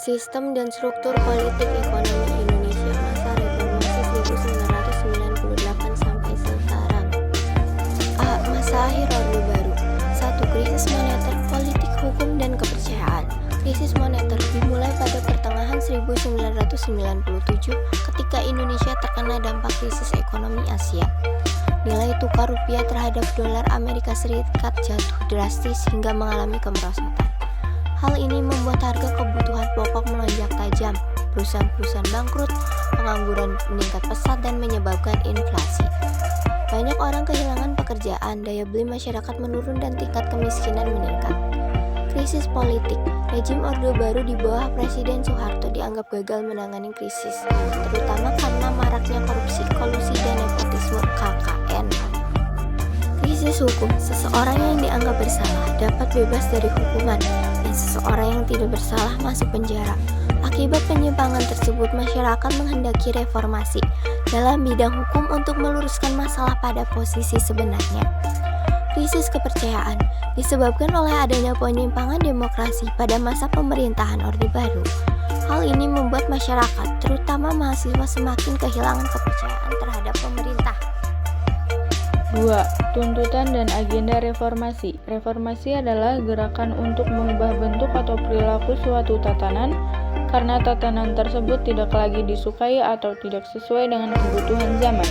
Sistem dan struktur politik ekonomi Indonesia masa reformasi 1998 sampai sekarang. A. Masa akhir Orde Baru. 1. Krisis moneter, politik, hukum, dan kepercayaan. Krisis moneter dimulai pada pertengahan 1997 ketika Indonesia terkena dampak krisis ekonomi Asia. Nilai tukar rupiah terhadap dolar Amerika Serikat jatuh drastis hingga mengalami kemerosotan. Hal ini membuat harga kebutuhan pokok melonjak tajam, perusahaan-perusahaan bangkrut, pengangguran meningkat pesat dan menyebabkan inflasi. Banyak orang kehilangan pekerjaan, daya beli masyarakat menurun dan tingkat kemiskinan meningkat. Krisis politik, rejim Orde Baru di bawah Presiden Soeharto dianggap gagal menangani krisis, terutama karena maraknya korupsi, kolusi, dan nepotisme KKN. Krisis hukum, seseorang yang dianggap bersalah dapat bebas dari hukuman, dan seseorang yang tidak bersalah masuk penjara. Akibat penyimpangan tersebut, masyarakat menghendaki reformasi dalam bidang hukum untuk meluruskan masalah pada posisi sebenarnya. Krisis kepercayaan disebabkan oleh adanya penyimpangan demokrasi pada masa pemerintahan Orde Baru. Hal ini membuat masyarakat, terutama mahasiswa, semakin kehilangan kepercayaan terhadap pemerintah. 2. Tuntutan dan agenda reformasi. Reformasi adalah gerakan untuk mengubah bentuk atau perilaku suatu tatanan karena tatanan tersebut tidak lagi disukai atau tidak sesuai dengan kebutuhan zaman,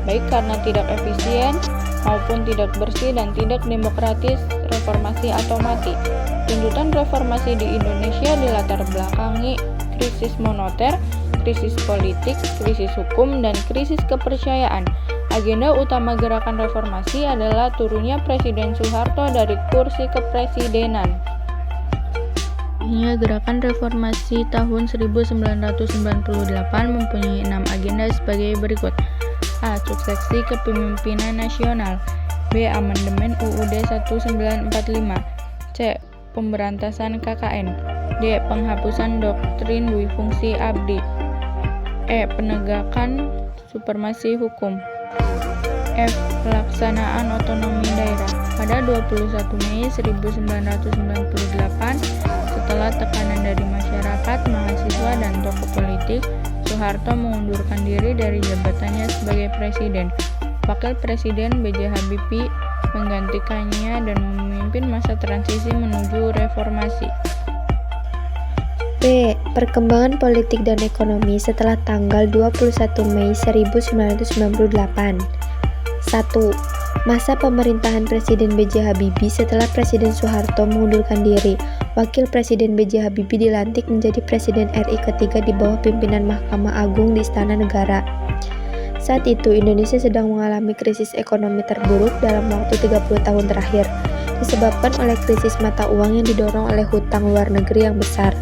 baik karena tidak efisien maupun tidak bersih dan tidak demokratis. Reformasi atau mati. Tuntutan reformasi di Indonesia dilatar belakangi krisis moneter, krisis politik, krisis hukum, dan krisis kepercayaan. Agenda utama gerakan reformasi adalah turunnya Presiden Soeharto dari kursi kepresidenan. Gerakan reformasi tahun 1998 mempunyai 6 agenda sebagai berikut. A. Suksesi kepemimpinan nasional. B. Amandemen UUD 1945. C. Pemberantasan KKN. D. Penghapusan doktrin dui fungsi abdi. E. Penegakan supremasi hukum. F. Pelaksanaan otonomi daerah. Pada 21 Mei 1998, setelah tekanan dari masyarakat, mahasiswa, dan tokoh politik, Soeharto mengundurkan diri dari jabatannya sebagai presiden. Wakil Presiden B.J. Habibie menggantikannya dan memimpin masa transisi menuju reformasi. B. Perkembangan politik dan ekonomi setelah tanggal 21 Mei 1998. 1. Masa pemerintahan Presiden B.J. Habibie. Setelah Presiden Soeharto mengundurkan diri, Wakil Presiden B.J. Habibie dilantik menjadi Presiden RI ketiga di bawah pimpinan Mahkamah Agung di Istana Negara. Saat itu, Indonesia sedang mengalami krisis ekonomi terburuk dalam waktu 30 tahun terakhir, disebabkan oleh krisis mata uang yang didorong oleh hutang luar negeri yang besar.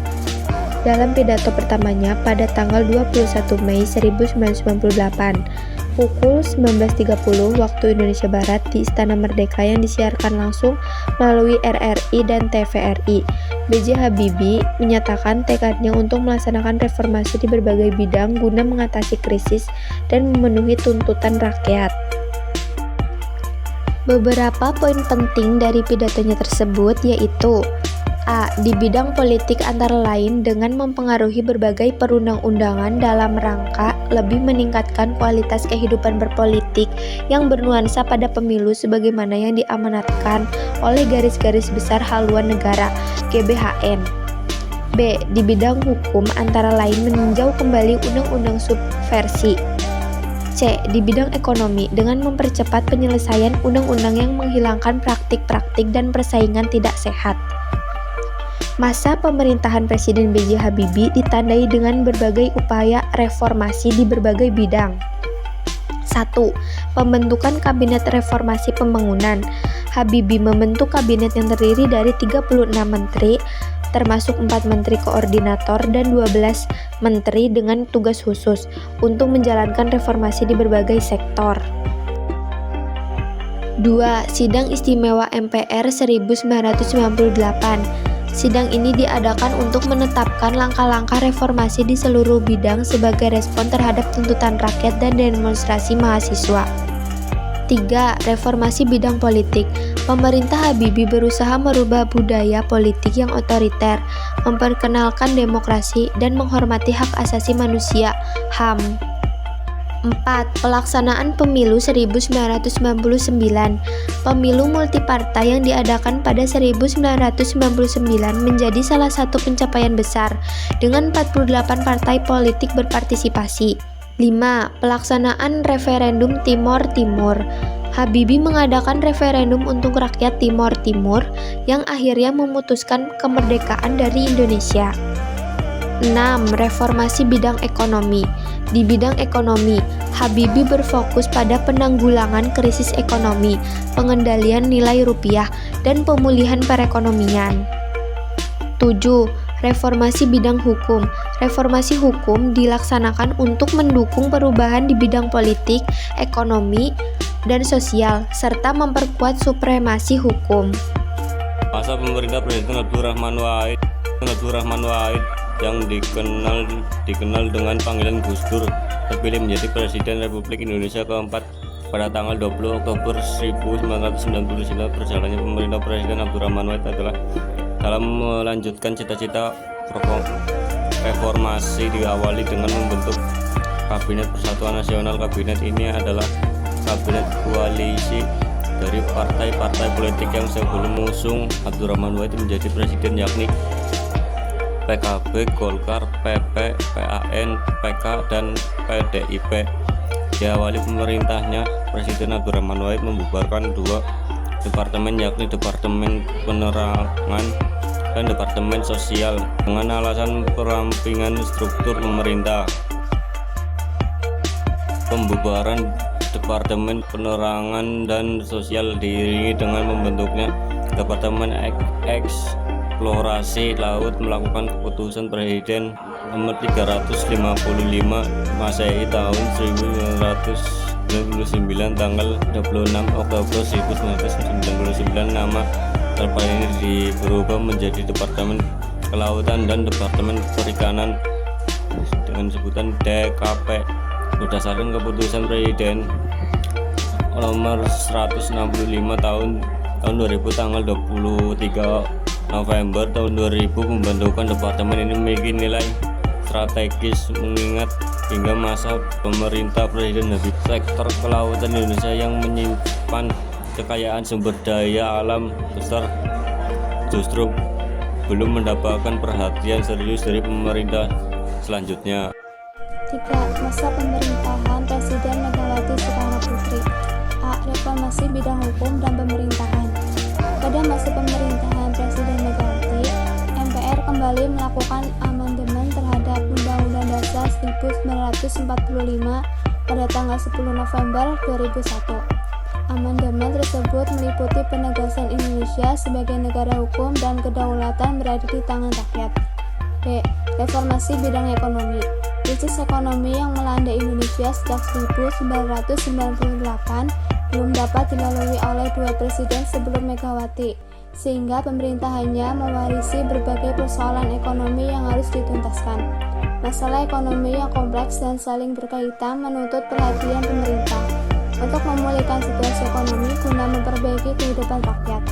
Dalam pidato pertamanya pada tanggal 21 Mei 1998, pukul 19.30 waktu Indonesia Barat di Istana Merdeka yang disiarkan langsung melalui RRI dan TVRI, B.J. Habibie menyatakan tekadnya untuk melaksanakan reformasi di berbagai bidang guna mengatasi krisis dan memenuhi tuntutan rakyat. Beberapa poin penting dari pidatonya tersebut yaitu: A. Di bidang politik antara lain dengan mempengaruhi berbagai perundang-undangan dalam rangka lebih meningkatkan kualitas kehidupan berpolitik yang bernuansa pada pemilu sebagaimana yang diamanatkan oleh garis-garis besar haluan negara GBHN. B. Di bidang hukum antara lain meninjau kembali undang-undang subversi. C. Di bidang ekonomi dengan mempercepat penyelesaian undang-undang yang menghilangkan praktik-praktik dan persaingan tidak sehat. Masa pemerintahan Presiden B.J. Habibie ditandai dengan berbagai upaya reformasi di berbagai bidang. 1. Pembentukan Kabinet Reformasi Pembangunan. Habibie membentuk kabinet yang terdiri dari 36 menteri, termasuk 4 menteri koordinator dan 12 menteri dengan tugas khusus untuk menjalankan reformasi di berbagai sektor. 2. Sidang Istimewa MPR 1998. Sidang ini diadakan untuk menetapkan langkah-langkah reformasi di seluruh bidang sebagai respon terhadap tuntutan rakyat dan demonstrasi mahasiswa. 3. Ketiga, reformasi bidang politik. Pemerintah Habibie berusaha merubah budaya politik yang otoriter, memperkenalkan demokrasi, dan menghormati hak asasi manusia (HAM). 4. Pelaksanaan Pemilu 1999. Pemilu multipartai yang diadakan pada 1999 menjadi salah satu pencapaian besar, dengan 48 partai politik berpartisipasi. 5. Pelaksanaan referendum Timor Timur. Habibie mengadakan referendum untuk rakyat Timor Timur yang akhirnya memutuskan kemerdekaan dari Indonesia. 6. Reformasi bidang ekonomi. Di bidang ekonomi, Habibie berfokus pada penanggulangan krisis ekonomi, pengendalian nilai rupiah, dan pemulihan perekonomian. 7. Reformasi bidang hukum. Reformasi hukum dilaksanakan untuk mendukung perubahan di bidang politik, ekonomi, dan sosial, serta memperkuat supremasi hukum. Masa pemerintah Presiden Abdurrahman Wahid yang dikenal dengan panggilan Gus Dur terpilih menjadi Presiden Republik Indonesia keempat pada tanggal 20 Oktober 1999. Perjalanannya pemerintah Presiden Abdurrahman Wahid adalah dalam melanjutkan cita-cita reformasi diawali dengan membentuk Kabinet Persatuan Nasional. Kabinet ini adalah kabinet koalisi dari partai-partai politik yang sebelum mengusung Abdurrahman Wahid menjadi presiden, yakni PKB, Golkar, PP, PAN, PK, dan PDIP. Diawali pemerintahnya, Presiden Abdurrahman Wahid membubarkan dua departemen, yakni Departemen Penerangan dan Departemen Sosial, dengan alasan perampingan struktur pemerintah. Pembubaran Departemen Penerangan dan Sosial diiringi dengan membentuknya Departemen Eksplorasi Laut melakukan keputusan Presiden nomor 355 Masehi tahun 1999 tanggal 26 Oktober 1999. Nama terpilih ini berubah menjadi Departemen Kelautan dan Departemen Perikanan dengan sebutan DKP berdasarkan keputusan Presiden nomor 165 tahun 2000 tanggal 23 November tahun 2000. Pembentukan departemen ini memiliki nilai strategis mengingat hingga masa pemerintah Presiden Habibie, sektor kelautan Indonesia yang menyimpan kekayaan sumber daya alam besar justru belum mendapatkan perhatian serius dari pemerintah selanjutnya. 3. Masa pemerintahan Presiden Megawati Soekarno Putri. A. Reformasi bidang hukum dan pemerintahan. Pada masa pemerintahan Presiden Megawati, MPR kembali melakukan amandemen terhadap Undang-Undang Dasar 1945 pada tanggal 10 November 2001. Amandemen tersebut meliputi penegasan Indonesia sebagai negara hukum dan kedaulatan berada di tangan rakyat. B. Reformasi bidang ekonomi. Krisis ekonomi yang melanda Indonesia sejak 1998 belum dapat dilalui oleh dua presiden sebelum Megawati, sehingga pemerintahannya mewarisi berbagai persoalan ekonomi yang harus dituntaskan. Masalah ekonomi yang kompleks dan saling berkaitan menuntut perhatian pemerintah untuk memulihkan situasi ekonomi guna memperbaiki kehidupan rakyat.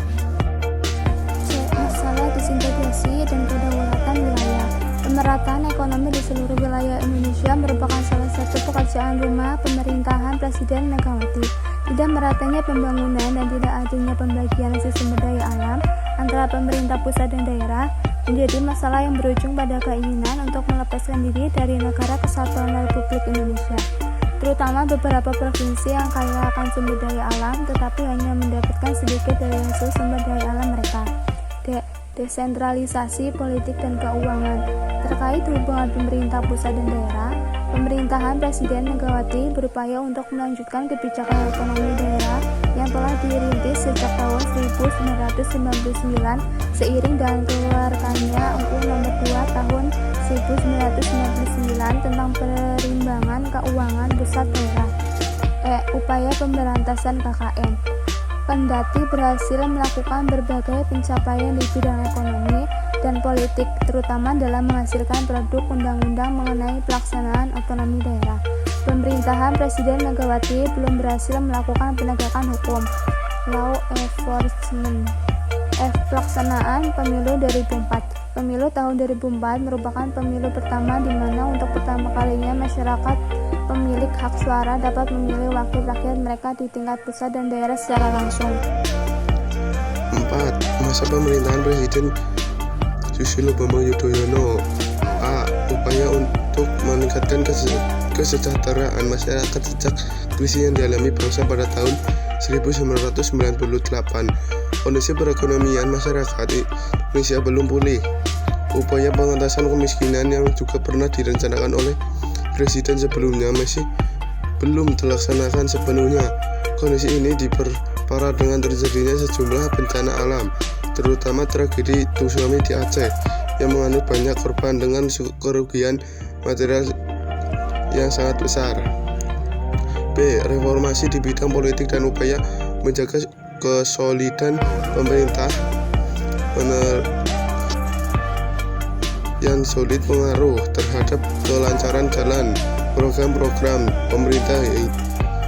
C. Masalah disintegrasi dan kedaulatan wilayah. Pemerataan ekonomi di seluruh wilayah Indonesia merupakan salah satu pekerjaan rumah pemerintahan Presiden Megawati. Tidak meratanya pembangunan dan tidak adanya pembagian hasil sumber daya alam antara pemerintah pusat dan daerah menjadi masalah yang berujung pada keinginan untuk melepaskan diri dari Negara Kesatuan Republik Indonesia, terutama beberapa provinsi yang kaya akan sumber daya alam tetapi hanya mendapatkan sedikit dari hasil sumber daya alam mereka. D. Desentralisasi politik dan keuangan. Terkait hubungan pemerintah pusat dan daerah, pemerintahan Presiden Megawati berupaya untuk melanjutkan kebijakan ekonomi daerah yang telah dirintis sejak tahun 1999 seiring dengan keluarkannya UU Nomor 2 Tahun 1999 tentang perimbangan keuangan pusat daerah. Upaya pemberantasan KKN. Kendati berhasil melakukan berbagai pencapaian di bidang ekonomi dan politik, terutama dalam menghasilkan produk undang-undang mengenai pelaksanaan otonomi daerah, Pemerintahan Presiden Megawati belum berhasil melakukan penegakan hukum (law enforcement). Pelaksanaan Pemilu 2004. Pemilu tahun 2004 merupakan pemilu pertama di mana untuk pertama kalinya masyarakat pemilik hak suara dapat memilih wakil rakyat mereka di tingkat pusat dan daerah secara langsung. 4. Masa pemerintahan Presiden Susilo Bambang Yudhoyono. A. Upaya untuk meningkatkan kesejahteraan masyarakat sejak krisis yang dialami bangsa pada tahun 1998. Kondisi perekonomian masyarakat Indonesia belum pulih. Upaya pengentasan kemiskinan yang juga pernah direncanakan oleh presiden sebelumnya masih belum terlaksanakan sepenuhnya. Kondisi ini diperparah dengan terjadinya sejumlah bencana alam, terutama tragedi tsunami di Aceh yang menganut banyak korban dengan kerugian material yang sangat besar. B. Reformasi di bidang politik dan upaya menjaga kesolidan pemerintah yang solid pengaruh terhadap kelancaran jalan program-program pemerintah,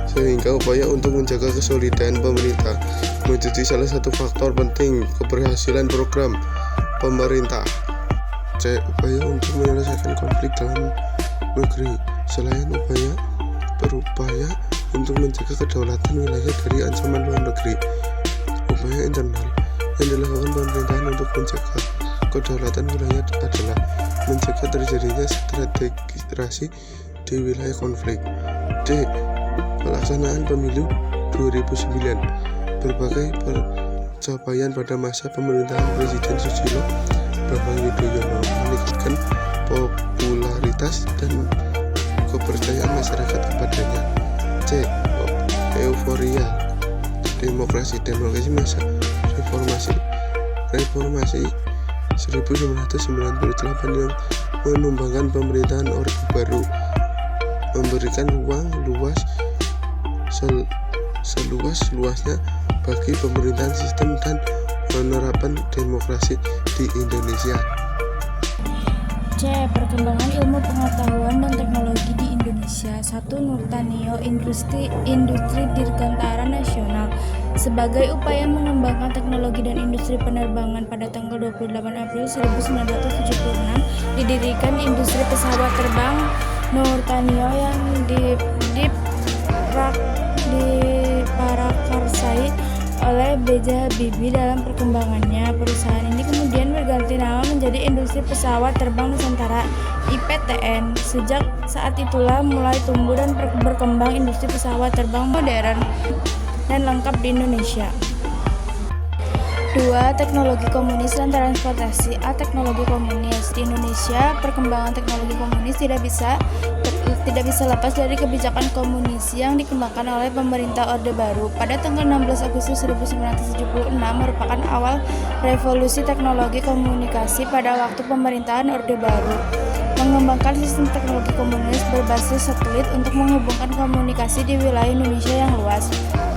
sehingga upaya untuk menjaga kesolidan pemerintah menjadi salah satu faktor penting keberhasilan program pemerintah. C. Upaya untuk menyelesaikan konflik dalam negeri. Selain berupaya untuk menjaga kedaulatan wilayah dari ancaman luar negeri. Upaya internal yang dilakukan pemerintahan untuk menjaga kedaulatan wilayah adalah mencegah terjadinya strategisasi di wilayah konflik. D. Pelaksanaan pemilu 2009. Berbagai pencapaian pada masa pemerintahan Presiden Susilo Bambang Yudhoyono meningkatkan popularitas dan kepercayaan masyarakat kepadanya. C. Euforia demokrasi masa reformasi 1998 yang menumbangkan pemerintahan Orde Baru, memberikan ruang luas seluas-luasnya bagi pemerintahan sistem dan penerapan demokrasi di Indonesia. C. Perkembangan ilmu pengetahuan dan teknologi di Indonesia. 1. Nurtanio Industri Dirgantara Nasional. Sebagai upaya mengembangkan teknologi dan industri penerbangan, pada tanggal 28 April 1976 didirikan industri pesawat terbang Nurtanio yang diparakarsai oleh B.J. Habibie. Dalam perkembangannya, perusahaan ini kemudian berganti nama menjadi Industri Pesawat Terbang Nusantara (IPTN). Sejak saat itulah mulai tumbuh dan berkembang industri pesawat terbang modern dan lengkap di Indonesia. 2. Teknologi komunis dan transportasi. A. Teknologi komunis. Di Indonesia, perkembangan teknologi komunis tidak bisa lepas dari kebijakan komunis yang dikembangkan oleh pemerintah Orde Baru. Pada tanggal 16 Agustus 1976 merupakan awal revolusi teknologi komunikasi pada waktu pemerintahan Orde Baru. Mengembangkan sistem teknologi komunis berbasis satelit untuk menghubungkan komunikasi di wilayah Indonesia yang luas.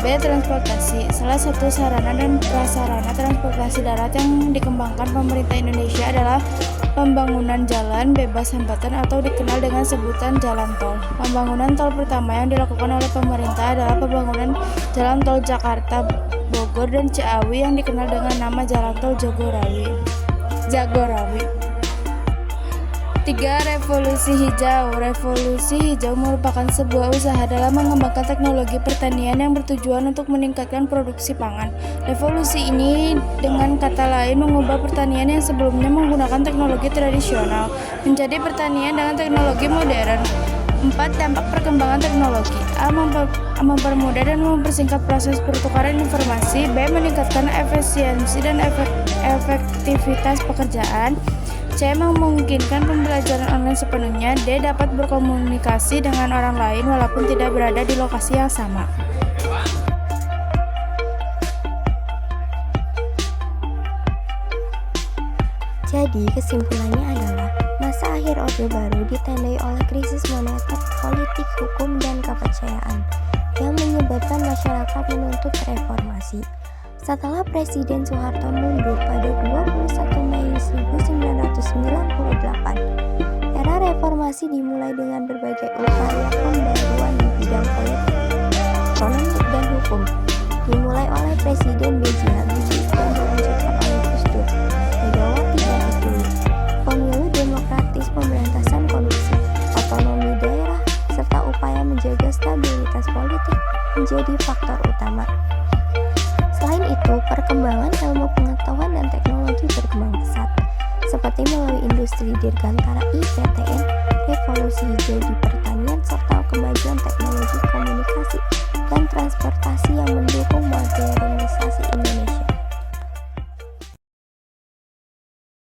B. Transportasi. Salah satu sarana dan prasarana transportasi darat yang dikembangkan pemerintah Indonesia adalah pembangunan jalan bebas hambatan atau dikenal dengan sebutan jalan tol. Pembangunan tol pertama yang dilakukan oleh pemerintah adalah pembangunan jalan tol Jakarta, Bogor, dan Ciawi yang dikenal dengan nama jalan tol Jagorawi. 3. Revolusi Hijau. Revolusi Hijau merupakan sebuah usaha dalam mengembangkan teknologi pertanian yang bertujuan untuk meningkatkan produksi pangan. Revolusi ini dengan kata lain mengubah pertanian yang sebelumnya menggunakan teknologi tradisional menjadi pertanian dengan teknologi modern. 4. Dampak perkembangan teknologi. A. Mempermudah dan mempersingkat proses pertukaran informasi. B. Meningkatkan efisiensi dan efektivitas pekerjaan. C. Memungkinkan pembelajaran online sepenuhnya. D. Dapat berkomunikasi dengan orang lain walaupun tidak berada di lokasi yang sama. Jadi kesimpulannya adalah masa akhir Orde Baru ditandai oleh krisis moneter, politik, hukum, dan kepercayaan yang menyebabkan masyarakat menuntut reformasi. Setelah Presiden Soeharto mundur pada 21 Mei 1998, Era reformasi dimulai dengan berbagai upaya pembaruan di bidang politik, ekonomi, dan hukum, dimulai oleh Presiden B.J. Habibie dan dilanjutkan oleh Gus Dur, Megawati, dan SBY. Pemilu demokratis, pemberantasan korupsi, otonomi daerah, serta upaya menjaga stabilitas politik menjadi faktor utama. Selain itu, perkembangan ilmu pengetahuan dan teknologi berkembang pesat, seperti melalui industri dirgantara IPTN, revolusi hijau dipertahankan